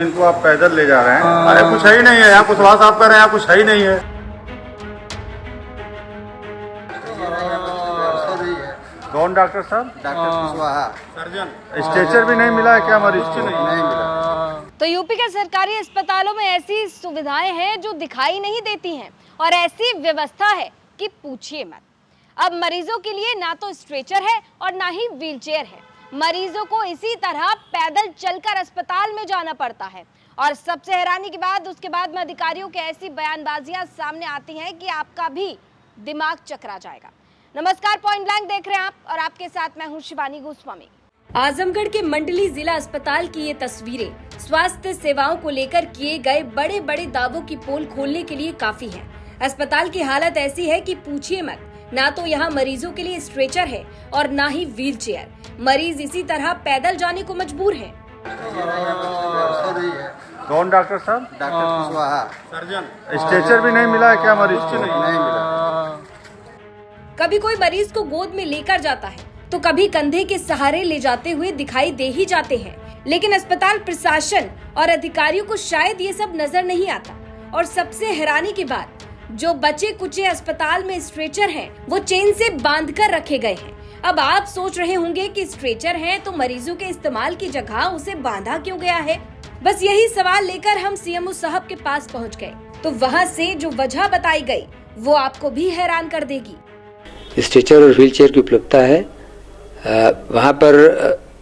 इनको आप पैदल ले जा रहे हैं। अरे कुछ है ही नहीं है यहाँ, कुशवाहा साहब कर रहे हैं, यहाँ कुछ है ही नहीं है। कौन डॉक्टर साहब? डॉक्टर कुशवाहा। सर्जन। स्ट्रेचर भी नहीं मिला है क्या मरीज को? नहीं मिला। तो यूपी के सरकारी अस्पतालों में ऐसी सुविधाएं हैं जो दिखाई नहीं देती हैं और ऐसी व्यवस्था है कि पूछिए मत। अब मरीजों के लिए ना तो स्ट्रेचर है और ना ही व्हीलचेयर है। मरीजों को इसी तरह पैदल चलकर अस्पताल में जाना पड़ता है और सबसे हैरानी की बात उसके बाद में अधिकारियों के ऐसी बयानबाजियां सामने आती हैं कि आपका भी दिमाग चकरा जाएगा। नमस्कार, पॉइंट ब्लैंक देख रहे हैं आप और आपके साथ मैं हूं शिवानी गोस्वामी। आजमगढ़ के मंडली जिला अस्पताल की ये तस्वीरें स्वास्थ्य सेवाओं को लेकर किए गए बड़े बड़े दावों की पोल खोलने के लिए काफी है। अस्पताल की हालत ऐसी है कि पूछिए मत। ना तो यहाँ मरीजों के लिए स्ट्रेचर है और ना ही व्हीलचेयर। मरीज इसी तरह पैदल जाने को मजबूर हैं। कौन डॉक्टर साहब? डॉक्टर कुशवाहा। सर्जन। स्ट्रेचर भी नहीं मिला है क्या मरीज को? नहीं मिला। कभी कोई मरीज को गोद में लेकर जाता है तो कभी कंधे के सहारे ले जाते हुए दिखाई दे ही जाते हैं, लेकिन अस्पताल प्रशासन और अधिकारियों को शायद ये सब नजर नहीं आता। और सबसे हैरानी की बात, जो बचे कुचे अस्पताल में स्ट्रेचर हैं, वो चेन से बांधकर रखे गए हैं। अब आप सोच रहे होंगे कि स्ट्रेचर है तो मरीजों के इस्तेमाल की जगह उसे बांधा क्यों गया है। बस यही सवाल लेकर हम सीएमओ साहब के पास पहुंच गए तो वहां से जो वजह बताई गई वो आपको भी हैरान कर देगी। स्ट्रेचर और व्हीलचेयर की उपलब्धता है। वहाँ पर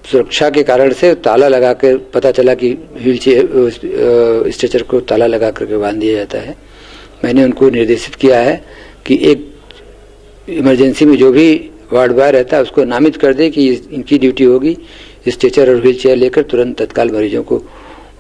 सुरक्षा के कारण से ताला लगाकर पता चला कि व्हीलचेयर स्ट्रेचर को ताला लगा करके बांध दिया जाता है। मैंने उनको निर्देशित किया है कि एक इमरजेंसी में जो भी वार्ड बॉय रहता है उसको नामित कर दे कि इनकी ड्यूटी होगी स्ट्रेचर और व्हीलचेयर लेकर तुरंत तत्काल मरीजों को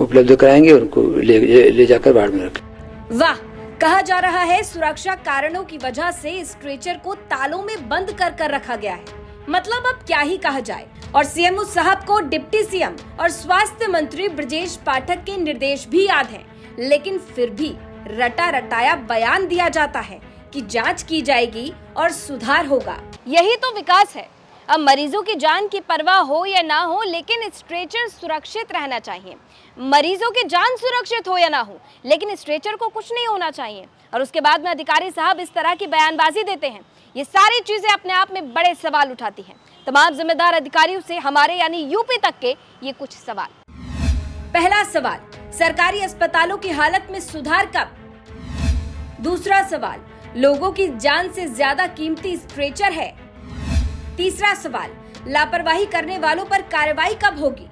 उपलब्ध कराएंगे, उनको ले जाकर वार्ड में रखें। वाह, कहा जा रहा है सुरक्षा कारणों की वजह से स्ट्रेचर को तालों में बंद कर रखा गया है। मतलब अब क्या ही कहा जाए। और सीएमओ साहब को डिप्टी सीएम और स्वास्थ्य मंत्री ब्रजेश पाठक के निर्देश भी याद हैं, लेकिन फिर भी रटा रटाया बयान दिया जाता है कि जांच की जाएगी और सुधार होगा। यही तो विकास है। अब मरीजों की जान की परवाह हो या ना हो, लेकिन स्ट्रेचर सुरक्षित रहना चाहिए। मरीजों की जान सुरक्षित हो या ना हो, लेकिन स्ट्रेचर को कुछ नहीं होना चाहिए। और उसके बाद में अधिकारी साहब इस तरह की बयानबाजी देते हैं। ये सारी चीजें अपने आप में बड़े सवाल उठाती हैं। तमाम जिम्मेदार अधिकारियों से हमारे यानी यूपी तक के ये कुछ सवाल। पहला सवाल, सरकारी अस्पतालों की हालत में सुधार कब? दूसरा सवाल, लोगों की जान से ज्यादा कीमती स्ट्रेचर है। तीसरा सवाल, लापरवाही करने वालों पर कार्रवाई कब होगी?